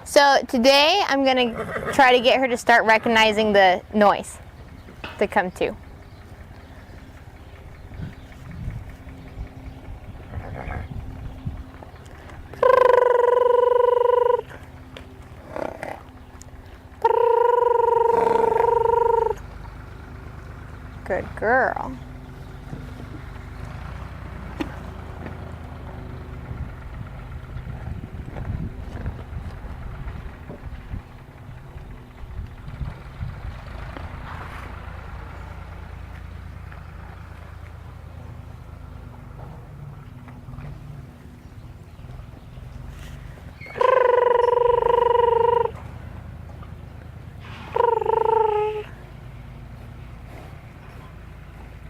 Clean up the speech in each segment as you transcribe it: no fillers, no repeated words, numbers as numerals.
So today I'm going to try to get her to start recognizing the noise to come to. Good girl.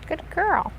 Good girl.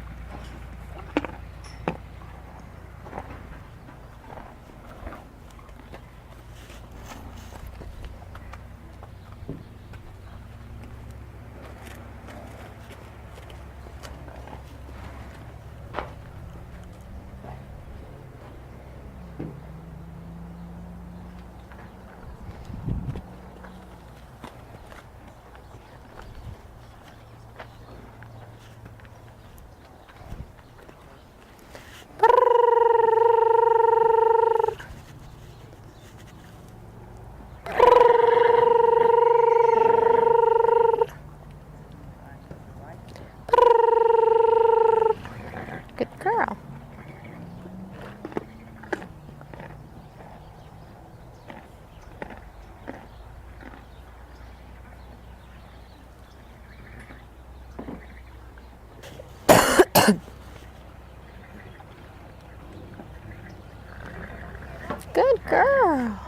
Good girl.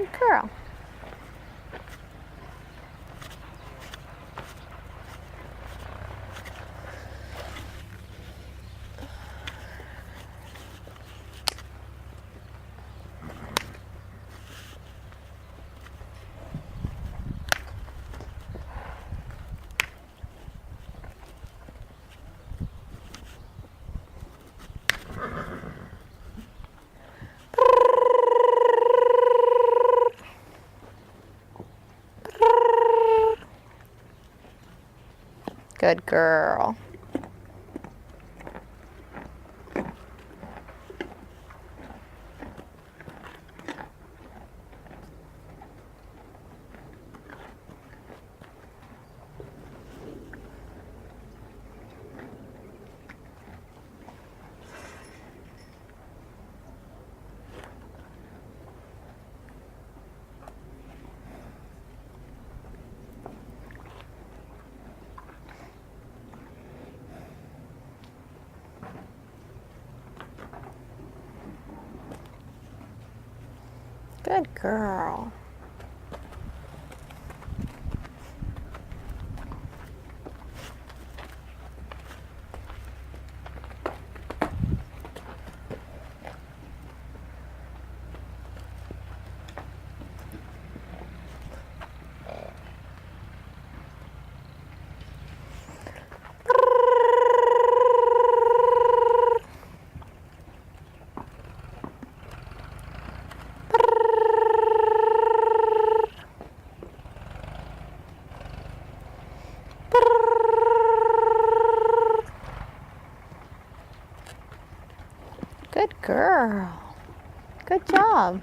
Good girl. Good girl. Good girl. Good girl. Good girl. Good job.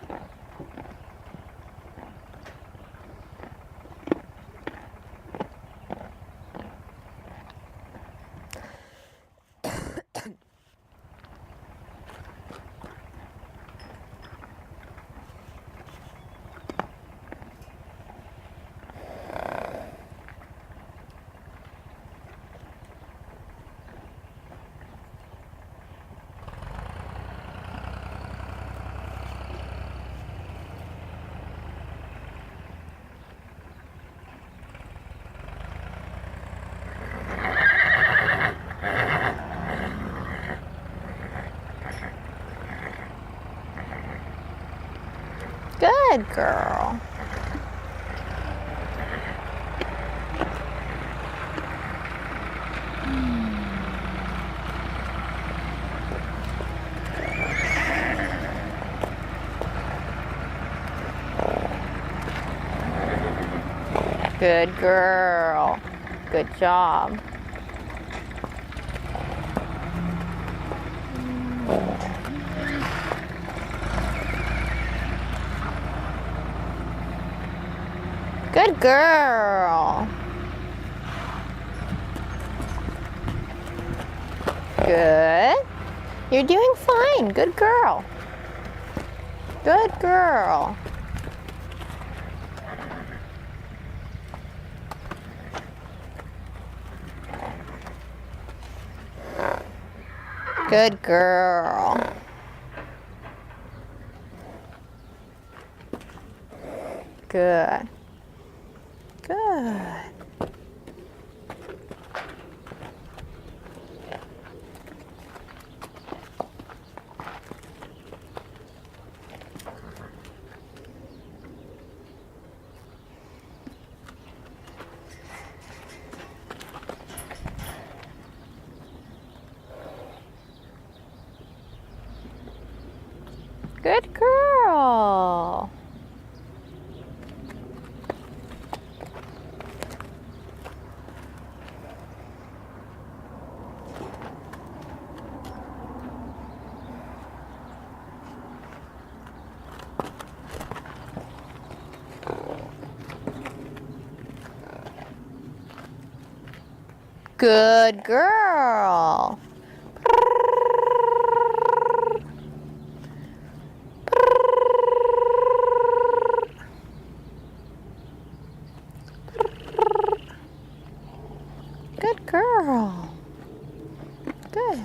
Good girl. Good girl. Good job. Good girl. Good. You're doing fine. Good girl. Good girl. Good girl. Good. Good. Good girl. Good girl. Good girl. Good.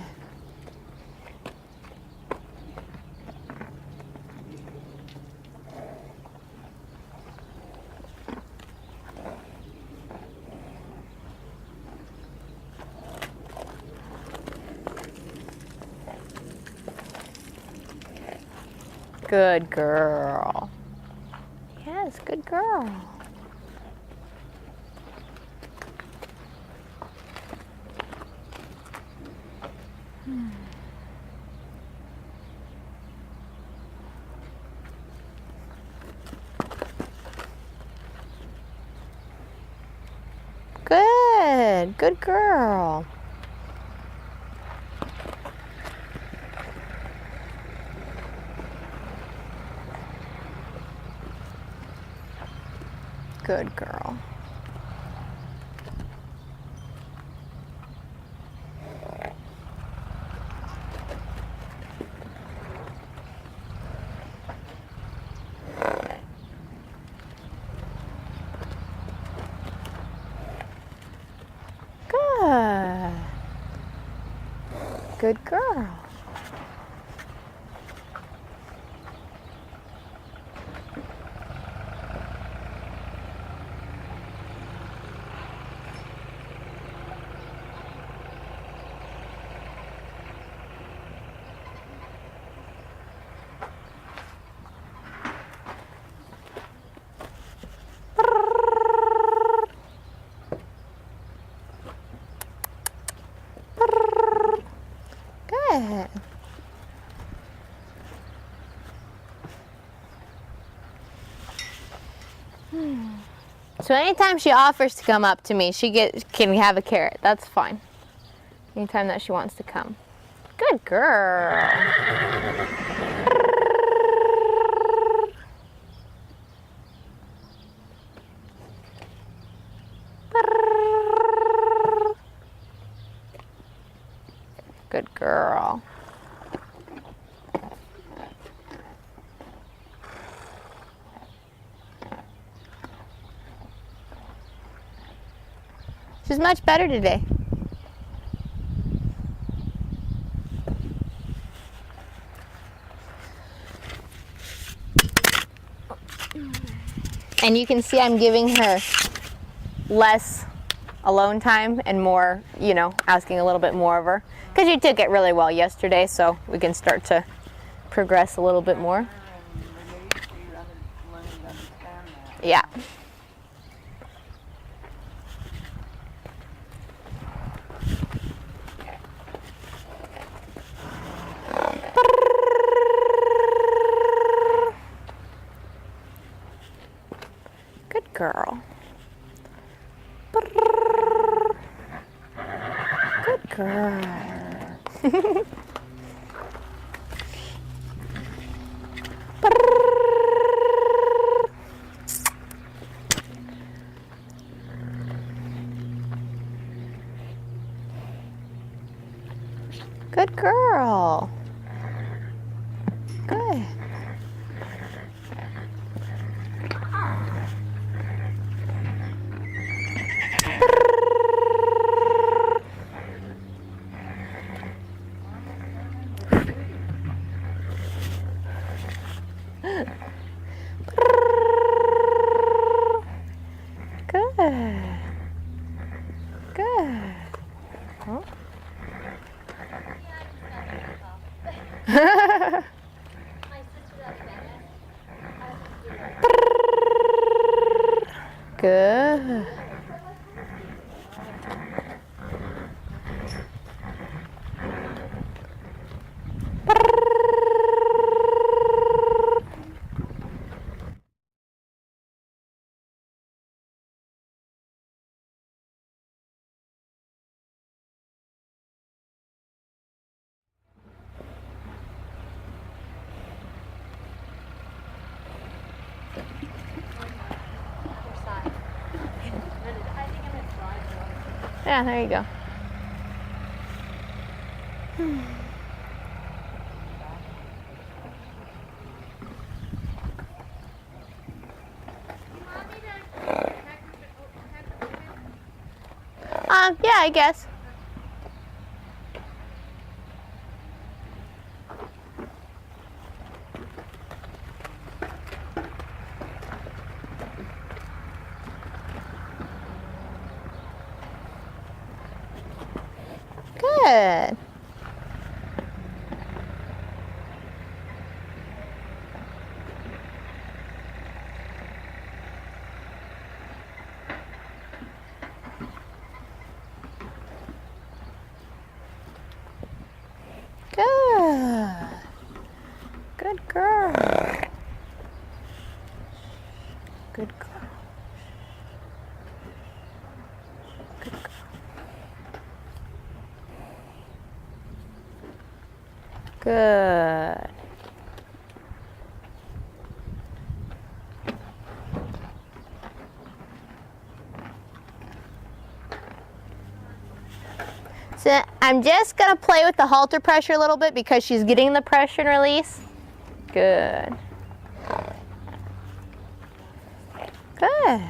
Good girl. Yes, good girl. Good. Good girl. Good girl. Good. Good girl. Good. So anytime she offers to come up to me, can have a carrot. That's fine. Anytime that she wants to come. Good girl. Good girl. She's much better today. And you can see I'm giving her less alone time and more, asking a little bit more of her. Because you took it really well yesterday, so we can start to progress a little bit more. Yeah. Good girl. Good girl. Good girl. Good. Good. Good. Oh. Good. Yeah, there you go. Yeah, I guess. Good. Good. Good girl. Good girl. Good girl. Good. So I'm just going to play with the halter pressure a little bit because she's getting the pressure and release. Good. Good.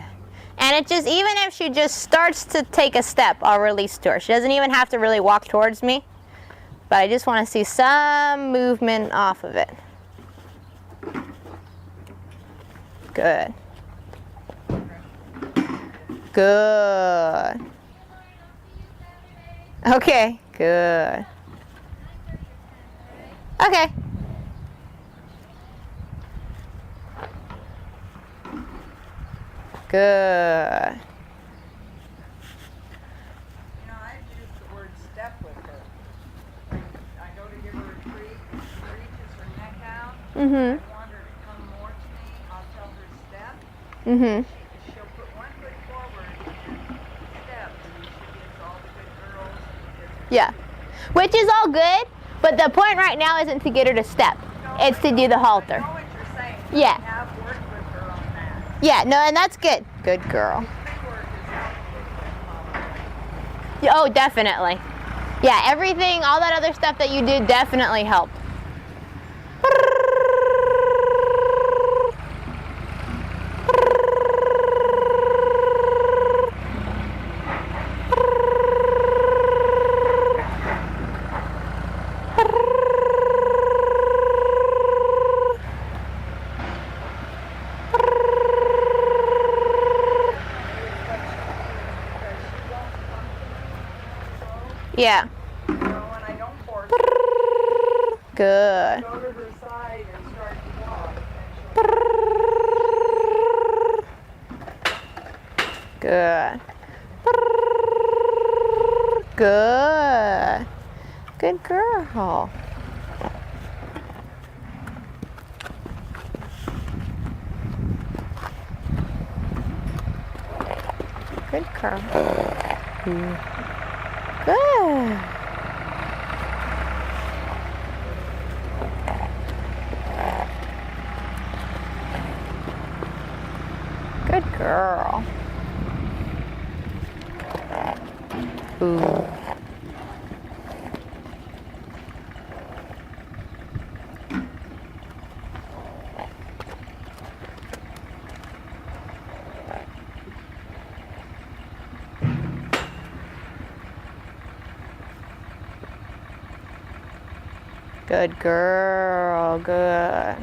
And it just, even if she just starts to take a step, I'll release to her. She doesn't even have to really walk towards me, but I just want to see some movement off of it. Good. Good. Okay, good. Okay. Good. You know, I've used the word step with her. I go to give her a treat, she reaches her neck out. Mm-hmm. I want her to come more to me. I'll tell her step. Mm-hmm. She'll put one foot forward and step, and she gives all the good girls. Yeah. Which is all good, but the point right now isn't to get her to step. It's to do the halter. I know what you're saying. Yeah. I have worked with her on that. Yeah, no, and that's good. Good girl. Free work is helpful. Yeah, oh, definitely. Yeah, everything, all that other stuff that you do definitely helped. Yeah. So when I don't force her, Good. go to her side and start to walk. Good. Good. Good girl. Good girl. Good. Good girl. Ooh. Good girl, good.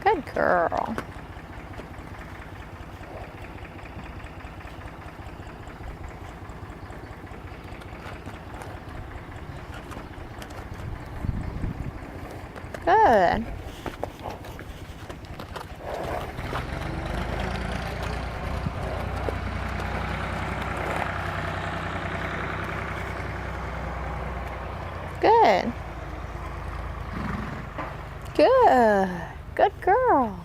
Good girl. Good. Good. Good. Good girl.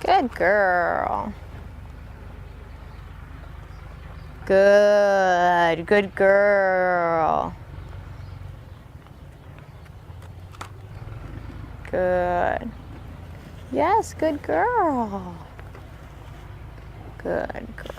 Good girl. Good. Good girl. Good. Yes, good girl. Good girl.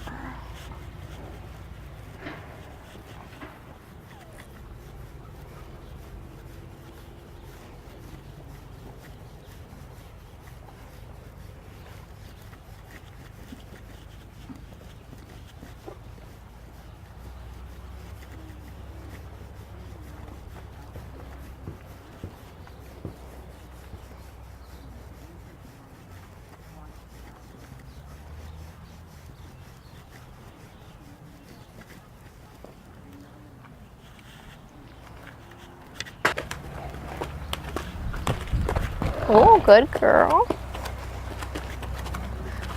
Oh, good girl.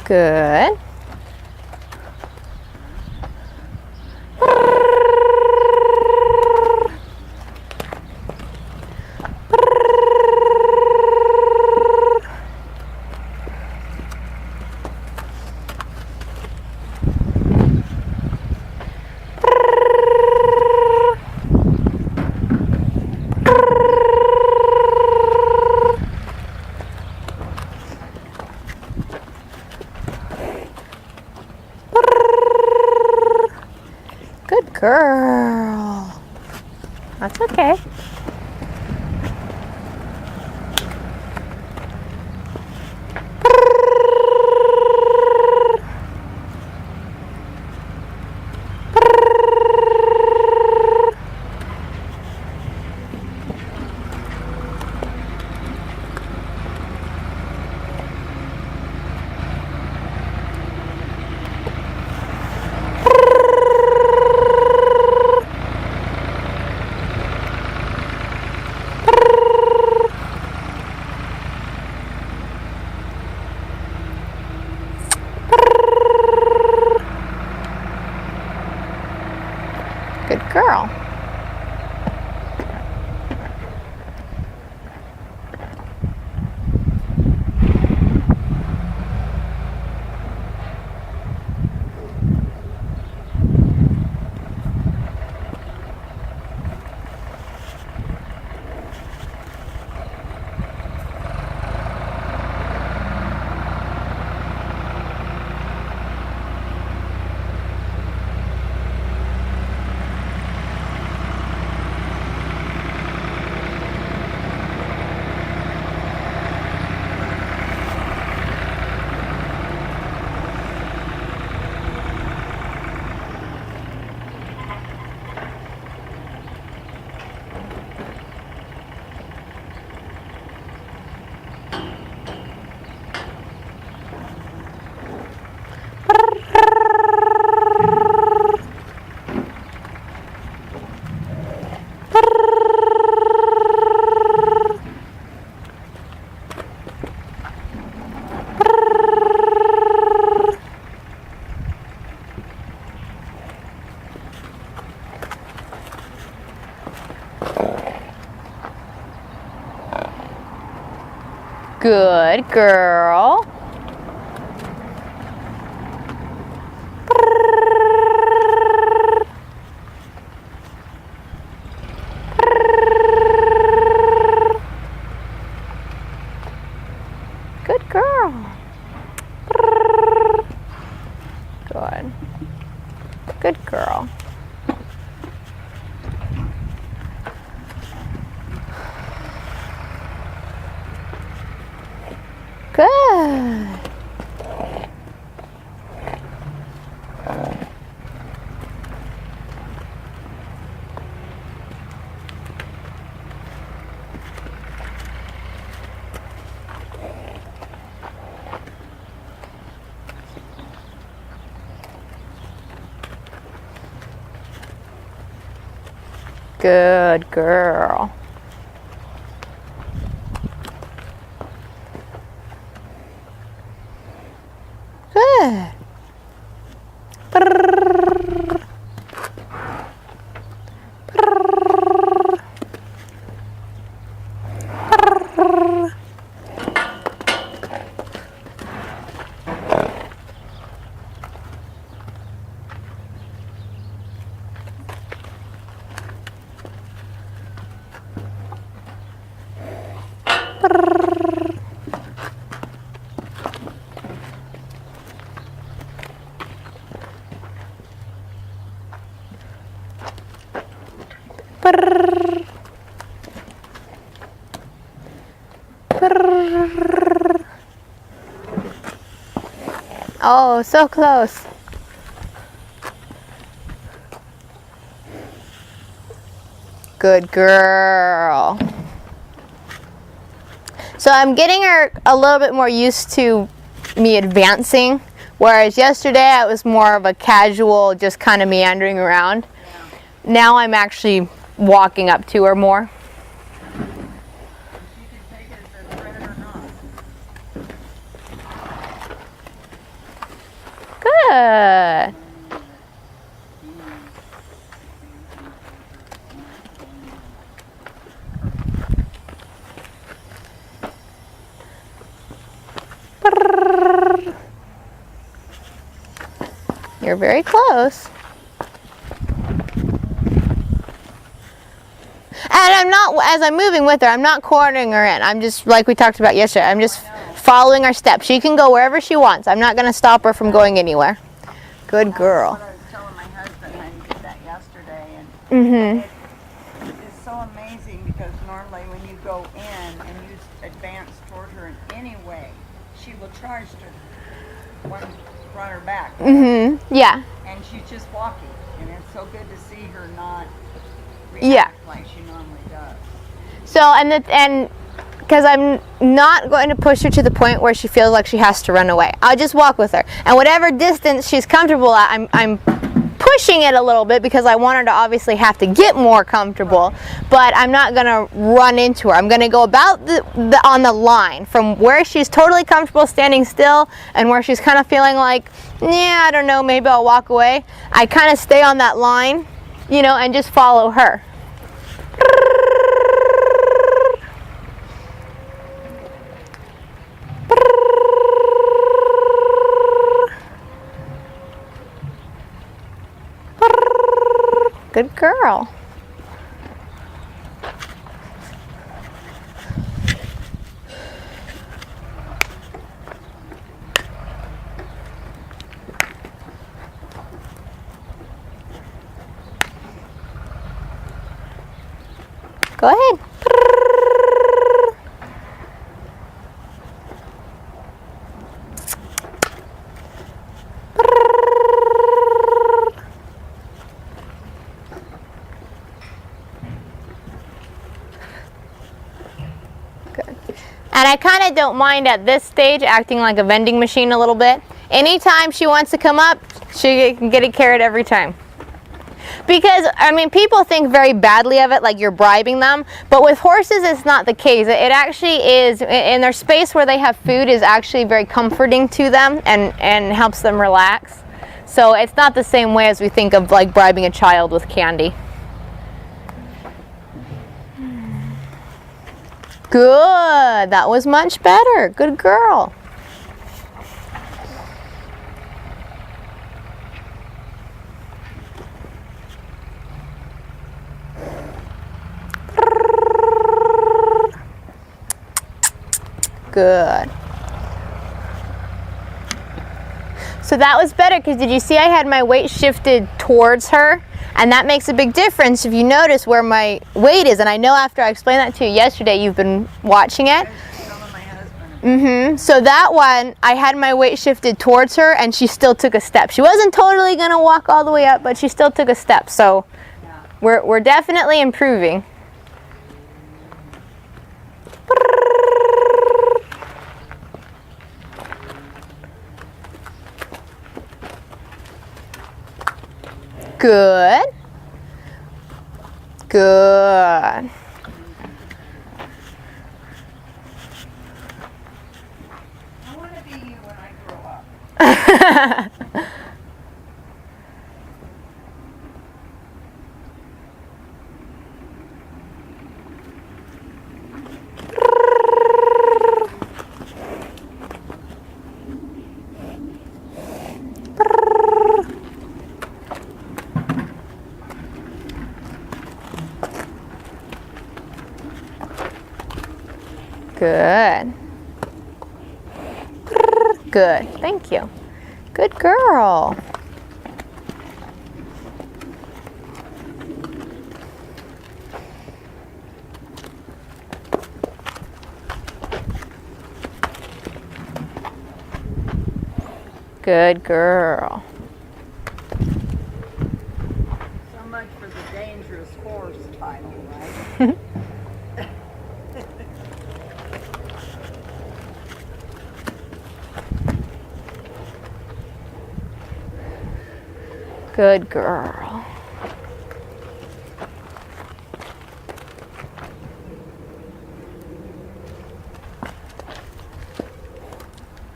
Good. Good girl. That's okay. Good girl. Good girl. Good. Good girl. Good. Good girl. Good. Brrr. Brrr. Brrr. Brrr. Brrr. Brrr. Oh, so close. Good girl. So I'm getting her a little bit more used to me advancing, whereas yesterday I was more of a casual, just kind of meandering around. Yeah. Now I'm actually walking up to her more. You can take it as a threat or not. Good. Brrr. You're very close. And I'm not, as I'm moving with her, I'm not cornering her in. I'm just, like we talked about yesterday, I'm just following her steps. She can go wherever she wants. I'm not going to stop her from going anywhere. Good girl. That's what I was telling my husband. I did that yesterday, and it is so amazing because normally when you go in and you advance toward her in any way, she will charge to run her back. Yeah. And she's just walking, and it's so good to see her not react like she normally does. So, and because I'm not going to push her to the point where she feels like she has to run away. I'll just walk with her. And whatever distance she's comfortable at, I'm pushing it a little bit because I want her to obviously have to get more comfortable, but I'm not going to run into her. I'm going to go about on the line from where she's totally comfortable standing still and where she's kind of feeling like, yeah, I don't know, maybe I'll walk away. I kind of stay on that line, you know, and just follow her. Good girl. Go ahead. And I kind of don't mind at this stage acting like a vending machine a little bit. Anytime she wants to come up, she can get a carrot every time. Because, I mean, people think very badly of it, like you're bribing them. But with horses, it's not the case. It actually is, in their space where they have food is actually very comforting to them and helps them relax. So it's not the same way as we think of like bribing a child with candy. Good. That was much better. Good girl. Good. So that was better because did you see I had my weight shifted towards her? And that makes a big difference if you notice where my weight is. And I know after I explained that to you yesterday, you've been watching it. So that one, I had my weight shifted towards her and she still took a step. She wasn't totally going to walk all the way up, but she still took a step. So we're definitely improving. Good. Good. I want to be you when I grow up. Good. Good. Thank you. Good girl. Good girl. So much for the dangerous horse title, right? Good girl.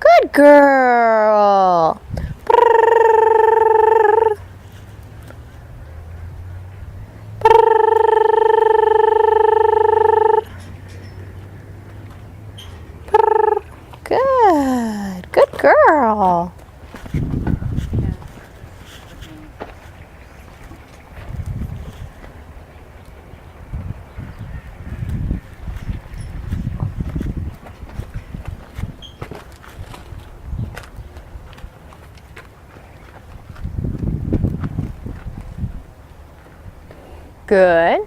Good girl. Good. Good girl. Good.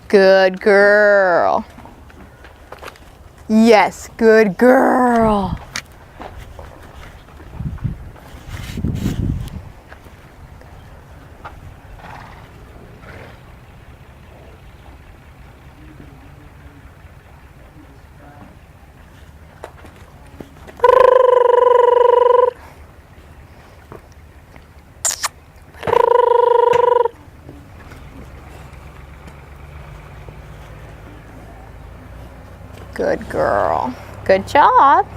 Good girl. Yes, good girl. Good girl. Good job.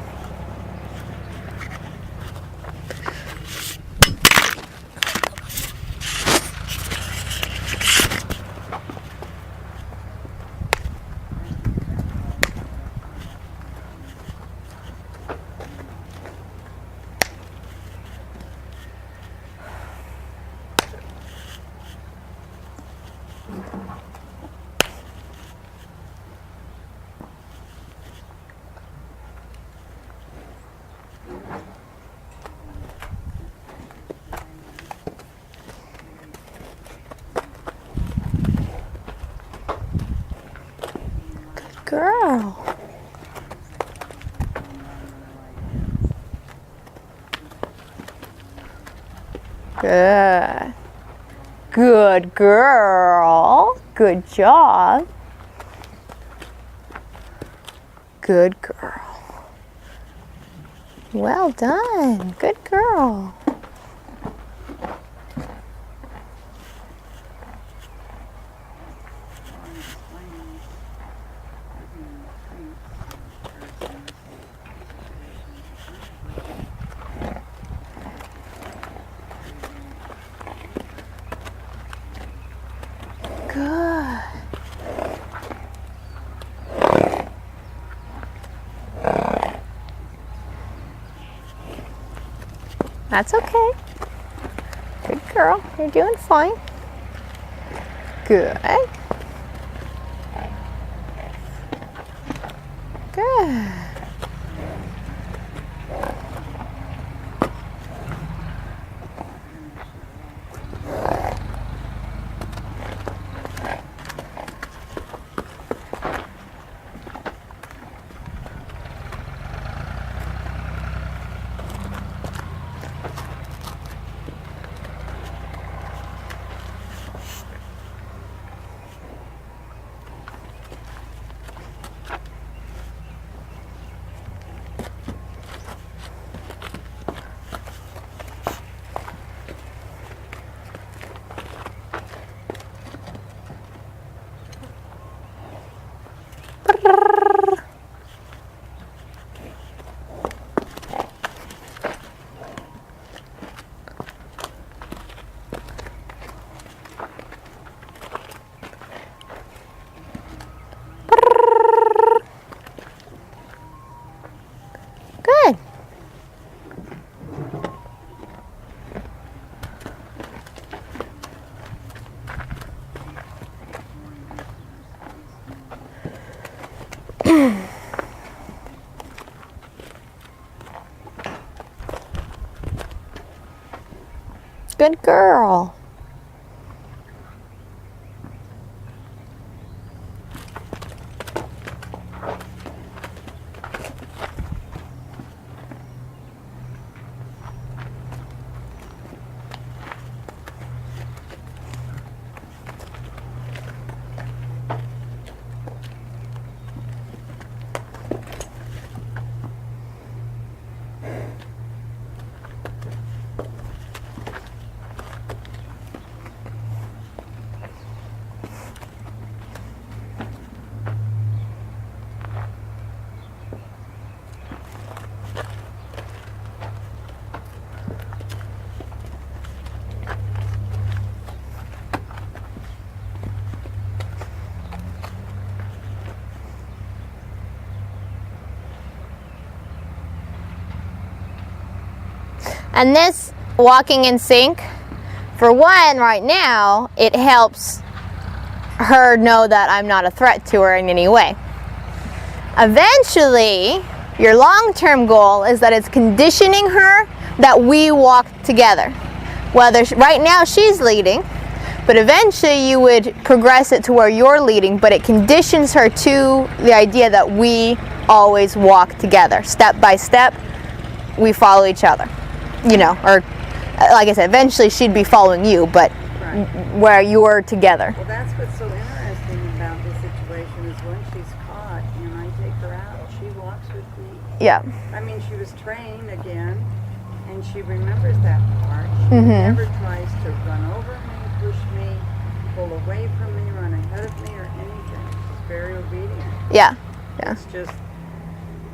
Girl. Good. Good girl. Good job. Good girl. Well done. Good girl. That's okay. Good girl. You're doing fine. Good. Good. Good. Good girl. And this walking in sync, for one, right now, it helps her know that I'm not a threat to her in any way. Eventually, your long-term goal is that it's conditioning her that we walk together. Whether right now she's leading, but eventually you would progress it to where you're leading, but it conditions her to the idea that we always walk together. Step by step, we follow each other. You know, or like I said, eventually she'd be following you, but where you're together. Well, that's what's so interesting about this situation is when she's caught and I take her out, she walks with me. Yeah. I mean, she was trained again, and she remembers that part. She never tries to run over me, push me, pull away from me, run ahead of me, or anything. She's very obedient. Yeah. Yeah. It's just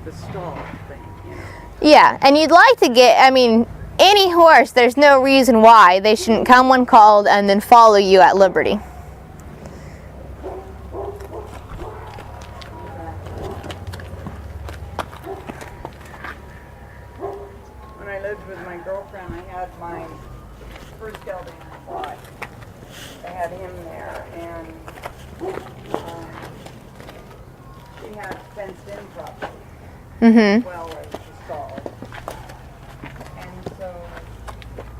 the stall thing, you know. Yeah, and you'd like to get, I mean, any horse, there's no reason why they shouldn't come when called and then follow you at liberty. When I lived with my girlfriend, I had my first gelding I bought. I had him there, and she had fenced-in property, as well as the stall. And so,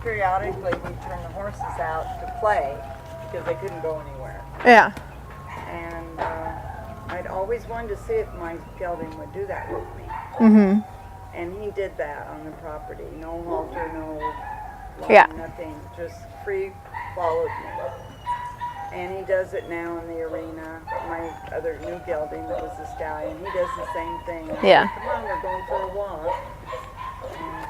periodically, we'd turn the horses out to play, because they couldn't go anywhere. Yeah. And I'd always wanted to see if my gelding would do that with me. And he did that on the property. No halter, no line, nothing. Just free followed me. And he does it now in the arena. My other new gelding that was a stallion, he does the same thing. Yeah. Come on, we're going for a walk. And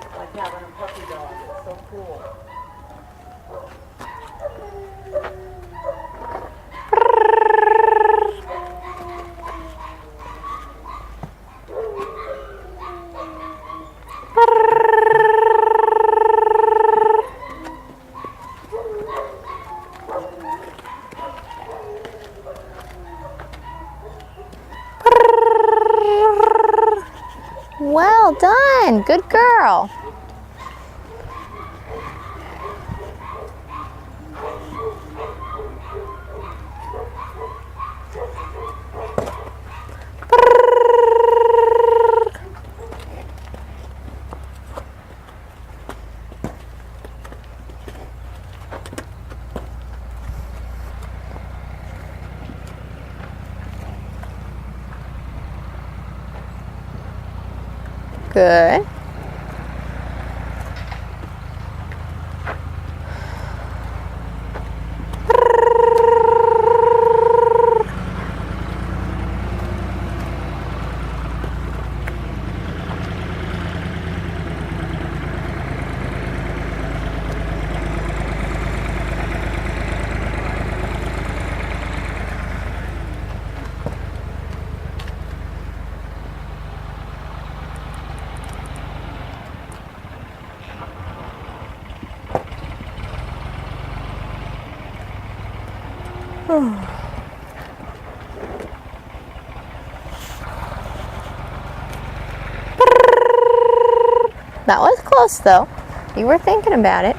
it's like having a puppy dog. It's so cool. Well done. Good girl. Good. That was close though. You were thinking about it.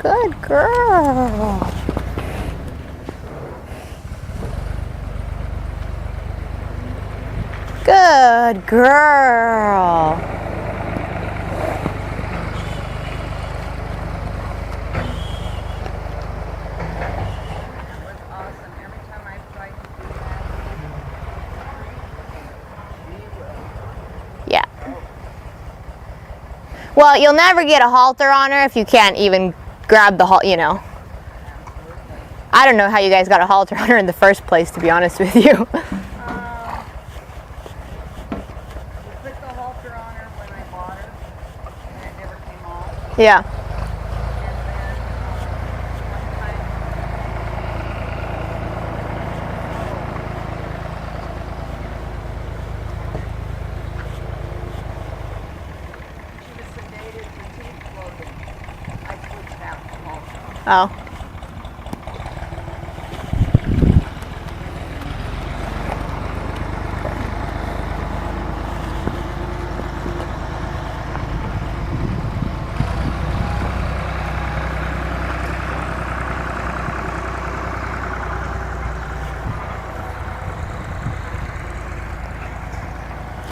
Good girl. Good girl. Yeah. Well, you'll never get a halter on her if you can't even grab the halter, you know. I don't know how you guys got a halter on her in the first place, to be honest with you. We put the halter on her when I bought her, and it never came off. Yeah. Oh.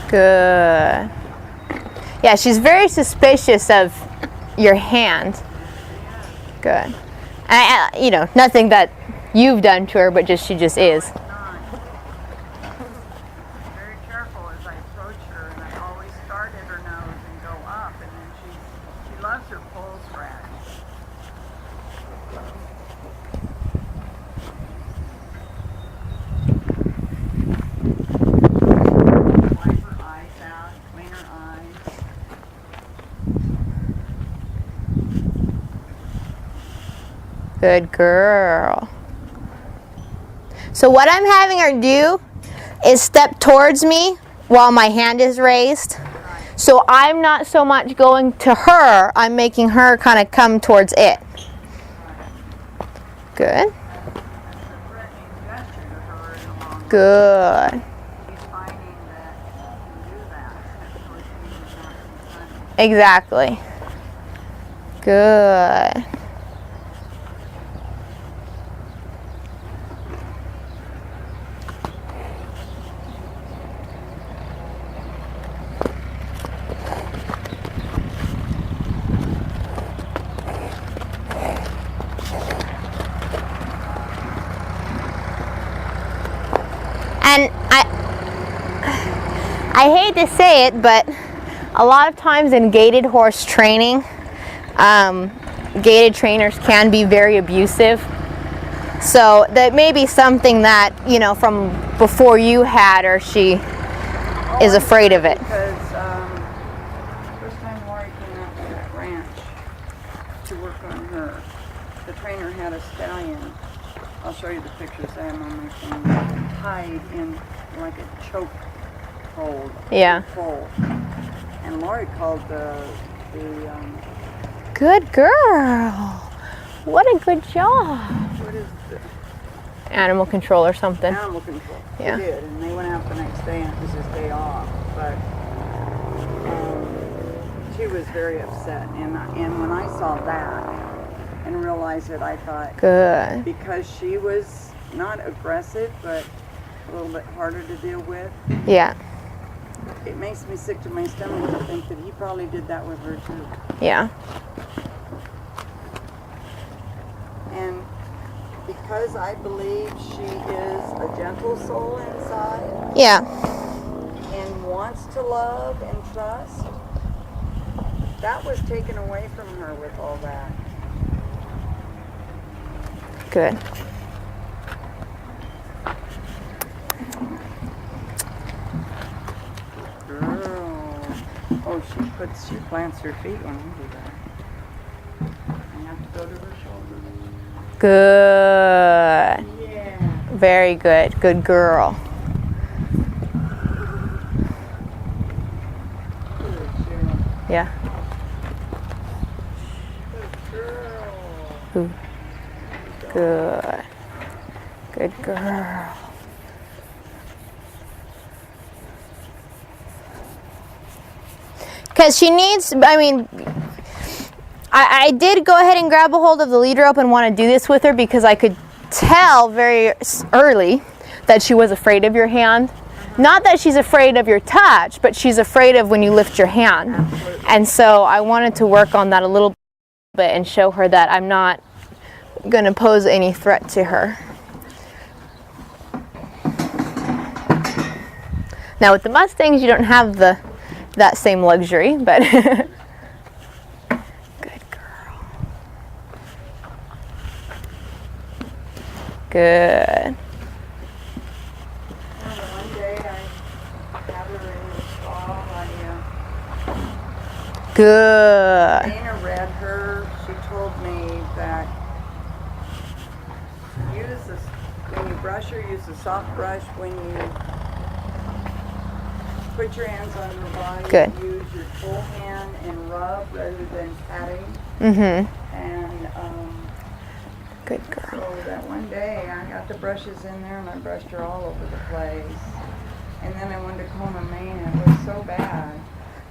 Good. Yeah, she's very suspicious of your hand. Good. You know, nothing that you've done to her, but just she just is. Very careful as I approach her, and I always start at her nose and go up, and then she loves her pulse rack. Wipe her eyes out, clean her eyes. Good girl. So what I'm having her do is step towards me while my hand is raised. So I'm not so much going to her, I'm making her kind of come towards it. Good. Good. He's finding that he can do that, so it's not confronting. Exactly. Good. And I hate to say it, but a lot of times in gated horse training, gated trainers can be very abusive. So that may be something that, you know, from before you had her, she is afraid of it. Because first time Lori came out to that ranch to work on her, the trainer had a stallion. I'll show you the pictures I have on my phone. Tied in like a choke hold. Yeah. Full. And Lori called the Good girl. What a good job. what is the Animal control or something. animal control? Yeah. They did, and they went out the next day, and it was his day off. But she was very upset, and when I saw that and realized it, I thought, Good. because she was not aggressive, but a little bit harder to deal with. Yeah. It makes me sick to my stomach to think that he probably did that with her too. Yeah. And because I believe she is a gentle soul inside Yeah. and wants to love and trust, that was taken away from her with all that. Good. Girl. Oh, she plants her feet when we do that. I have to go to her shoulders. Good. Yeah. Very good. Good girl. Good, Cheryl. Yeah. Good girl. Ooh. Good. Good girl. Because she needs, I mean, I did go ahead and grab a hold of the lead rope and want to do this with her because I could tell very early that she was afraid of your hand. Not that she's afraid of your touch, but she's afraid of when you lift your hand. Absolutely. And so I wanted to work on that a little bit and show her that I'm not going to pose any threat to her. Now with the Mustangs, you don't have that same luxury, but good girl. Good. One day I had her in the stall. Good. Dana read her. She told me that when you brush her, use a soft brush. When you put your hands on her body, Good. use your full hand and rub rather than patting. Mm-hmm. And Good girl. so that one day I got the brushes in there and I brushed her all over the place. And then I wanted to comb her mane and it was so bad.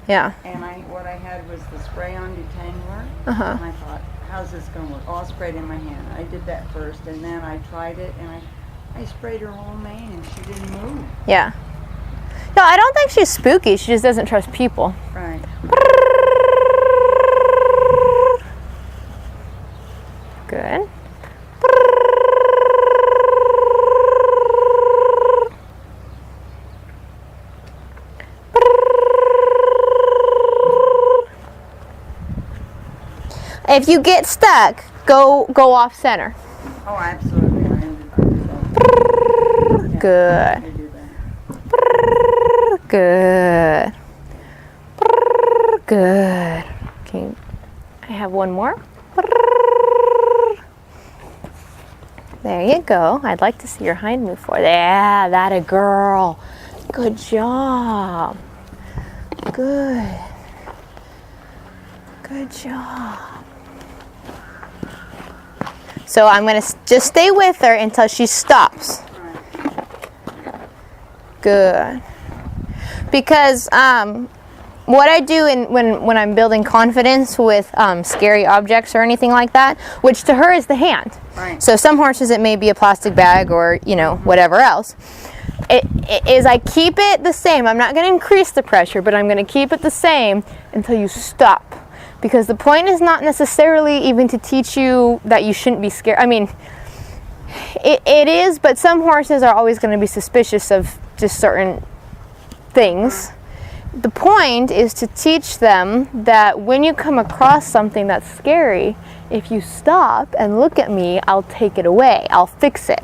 Yeah. And what I had was the spray-on detangler. Uh-huh. And I thought, how's this going to work? Oh, I'll spray it in my hand. I did that first, and then I tried it, and I sprayed her whole mane, and she didn't move. Yeah. No, I don't think she's spooky. She just doesn't trust people. Right. Good. If you get stuck, go off center. Oh, absolutely. I ended up so. Good. I do that. Good. Good. Okay. I have one more. There you go. I'd like to see your hind move forward. Yeah, that a girl. Good job. Good. Good job. So I'm going to just stay with her until she stops. Good. Because what I do when I'm building confidence with scary objects or anything like that, which to her is the hand. Right. So some horses it may be a plastic bag or, you know, whatever else. It is I keep it the same. I'm not going to increase the pressure, but I'm going to keep it the same until you stop. Because the point is not necessarily even to teach you that you shouldn't be scared. I mean, it is, but some horses are always going to be suspicious of just certain things. The point is to teach them that when you come across something that's scary, if you stop and look at me, I'll take it away. I'll fix it.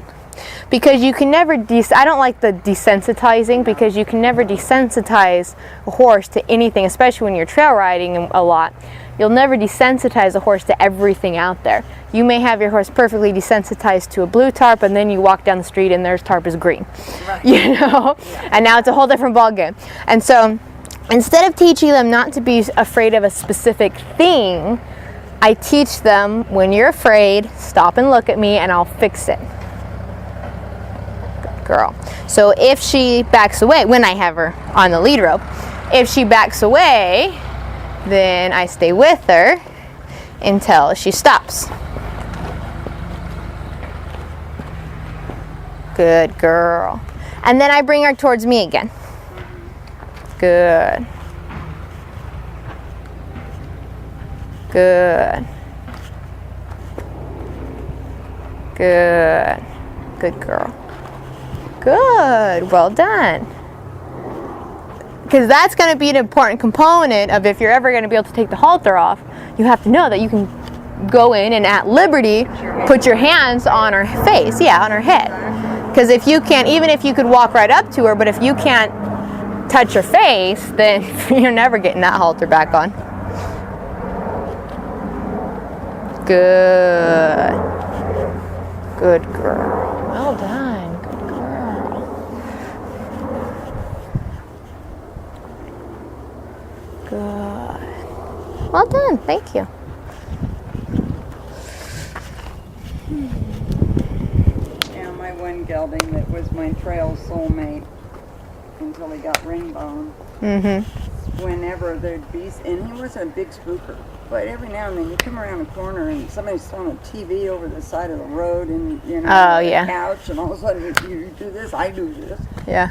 Because you can never, I don't like the desensitizing, because you can never desensitize a horse to anything, especially when you're trail riding a lot. You'll never desensitize a horse to everything out there. You may have your horse perfectly desensitized to a blue tarp, and then you walk down the street and their tarp is green. Right. You know? Yeah. And now it's a whole different ballgame. And so, instead of teaching them not to be afraid of a specific thing, I teach them, when you're afraid, stop and look at me and I'll fix it. Good girl. So if she backs away, when I have her on the lead rope, if she backs away, then I stay with her until she stops. Good girl. And then I bring her towards me again. Good. Good. Good. Good girl. Good. Well done. Because that's going to be an important component of if you're ever going to be able to take the halter off, you have to know that you can go in and at liberty put your hands on her face, yeah, on her head. Because if you can't, even if you could walk right up to her, but if you can't touch her face, then you're never getting that halter back on. Good. Good girl. Well done. Good girl. Good. Well done. Thank you. Yeah, my one gelding that was my trail soulmate until he got ring bone. Whenever there'd be, and he wasn't a big spooker, but every now and then you come around a corner and somebody's throwing a TV over the side of the road and, you know, a couch, and all of a sudden you do this, I do this. Yeah.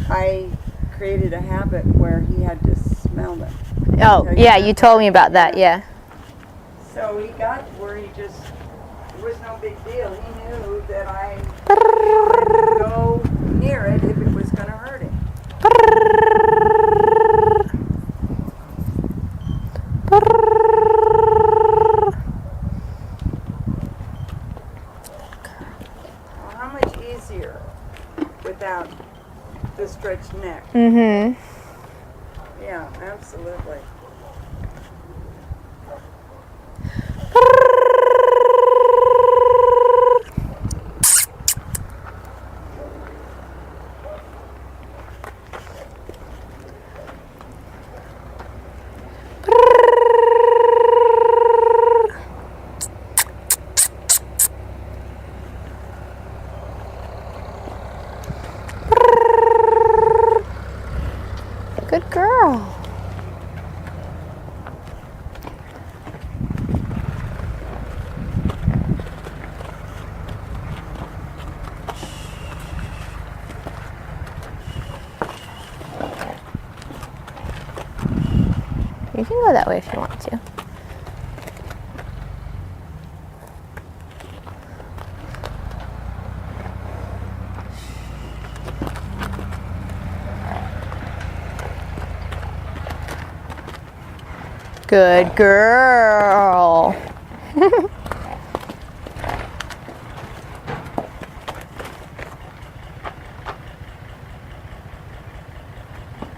I created a habit where he had to smell them. Oh, yeah, you told me about that, yeah. So he got where he just, it was no big deal. He knew that I wouldn't go near it if it was going to hurt him. Well, how much easier without the stretched neck? Yeah, absolutely. Good girl. You can go that way if you want to. Good girl.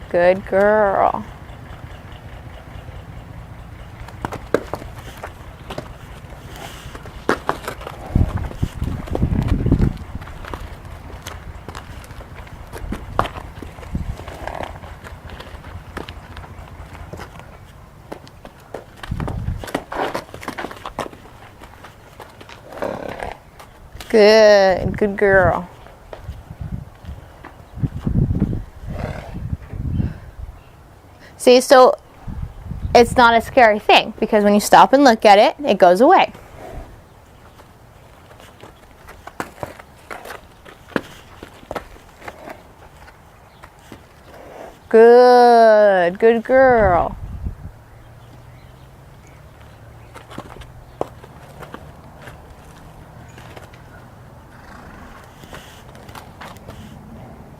Good girl. Good. Good girl. See, so it's not a scary thing because when you stop and look at it, it goes away. Good. Good girl.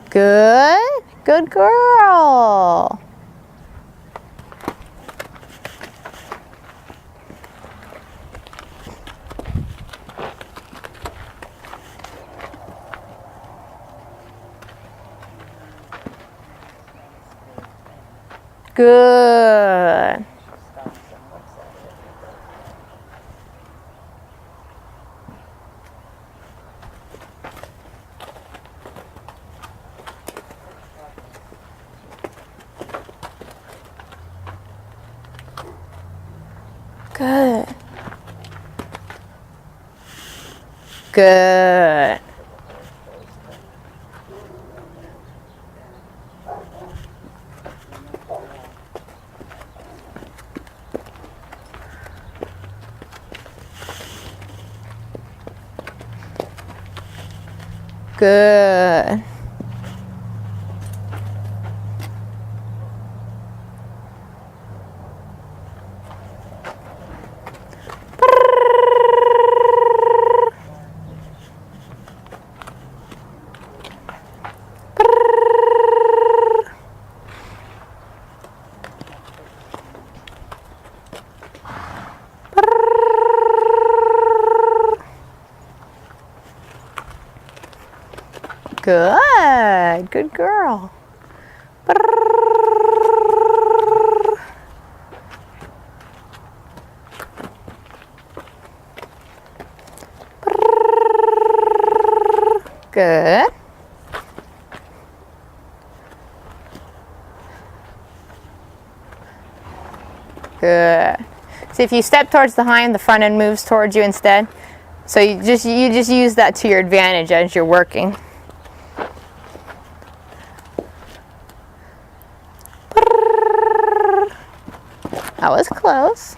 Good. Good girl. Good. Good. Good. Good. Good. Good girl. Good. Good. So if you step towards the hind, the front end moves towards you instead. So you just use that to your advantage as you're working. That was close.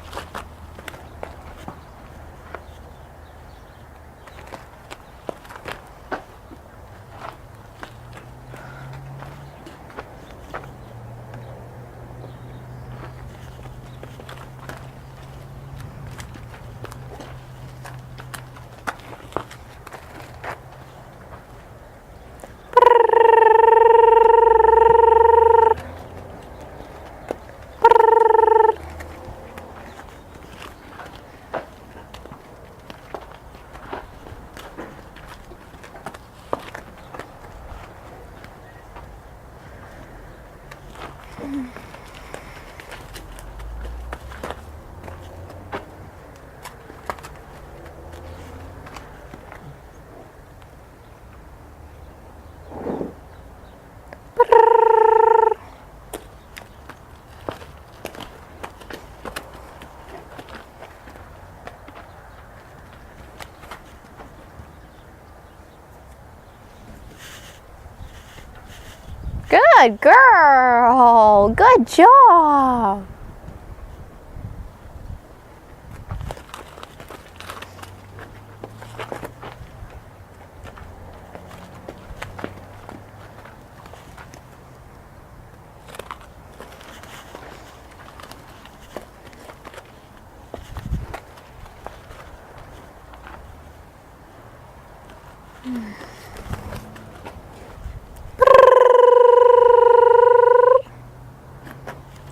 Good girl. Good job.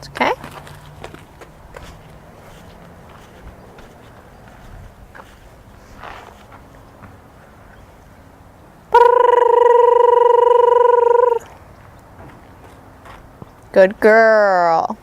Okay. Good girl.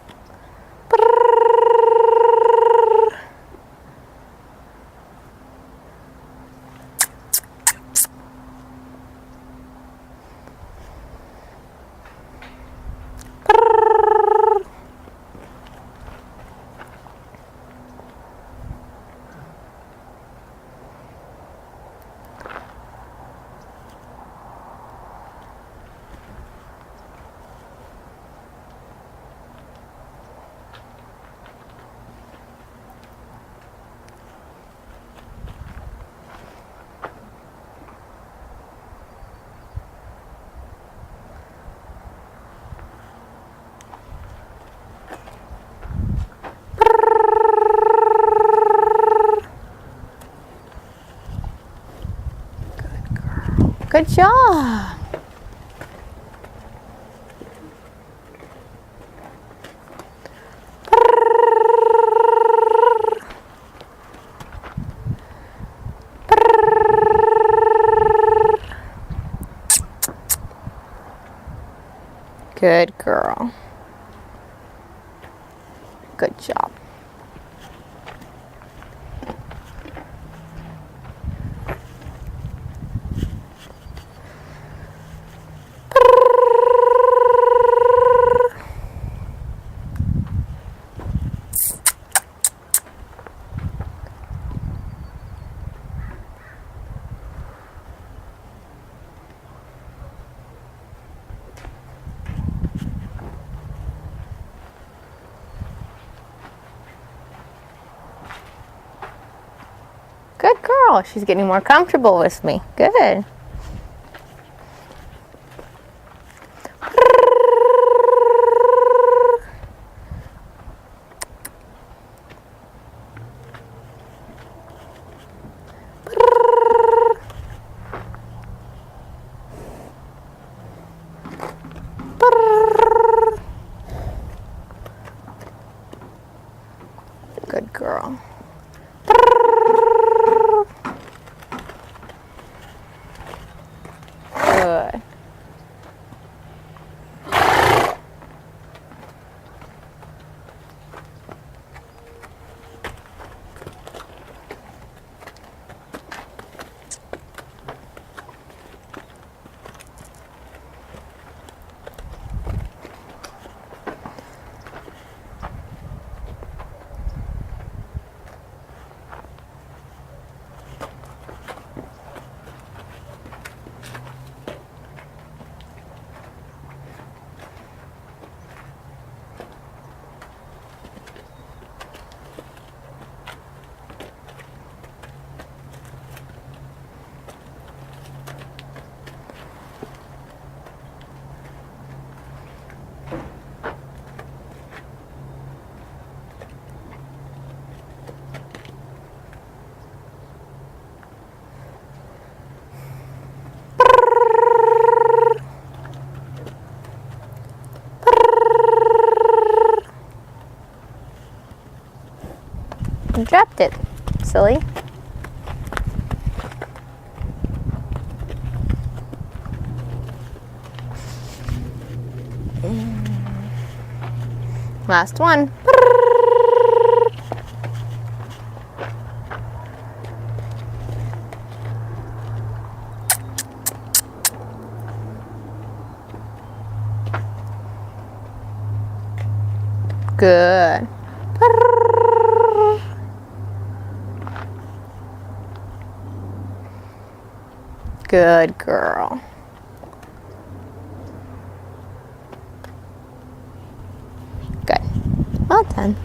Good job. Good girl. Good job. Good girl. She's getting more comfortable with me. Good. Good girl. Good. You dropped it, silly. Last one. Good. Good girl. Good. Well done.